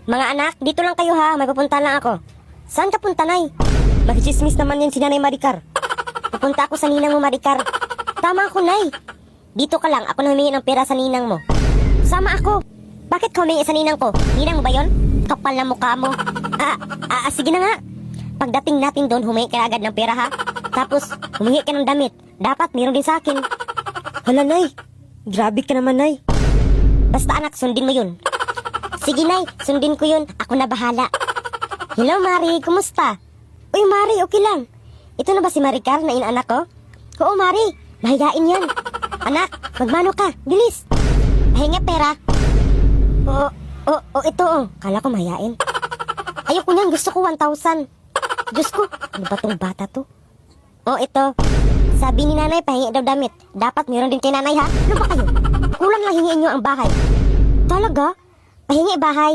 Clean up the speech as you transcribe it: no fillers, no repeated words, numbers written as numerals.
Mga anak, dito lang kayo ha. May pupunta lang ako. Saan ka punta, Nay? Magchismis naman yan si Nanay Maricar. Pupunta ako sa ninang mo, Maricar. Tama ako, Nay. Dito ka lang. Ako na humingi ng pera sa ninang mo. Sama ako. Bakit ka humingi sa ninang ko? Ninang mo ba yun? Kapal na mukha mo. Sige na nga. Pagdating natin doon, humingi ka agad ng pera ha. Tapos, humingi ka ng damit. Dapat meron din sa akin. Hala, Nay. Grabe ka naman, Nay. Basta anak, sundin mo yun. Sige, Nay. Sundin ko yun. Ako na bahala. Hello, Mari. Kumusta? Uy, Mari. Okay lang. Ito na ba si Maricar na inaanak ko? Oo, Mari. Mahigain yan. Anak, magmano ka. Bilis. Pahinga pera. Ito oh. Kala ko mahihain. Ayoko niyan. Gusto ko 1,000. Diyos ko. Ano ba tong bata to? Ito. Sabi ni Nanay, pahingi daw damit. Dapat meron din kay Nanay ha. Ano ba kayo? Kulang lang hingiin nyo ang bahay. Talaga? Pahingi bahay.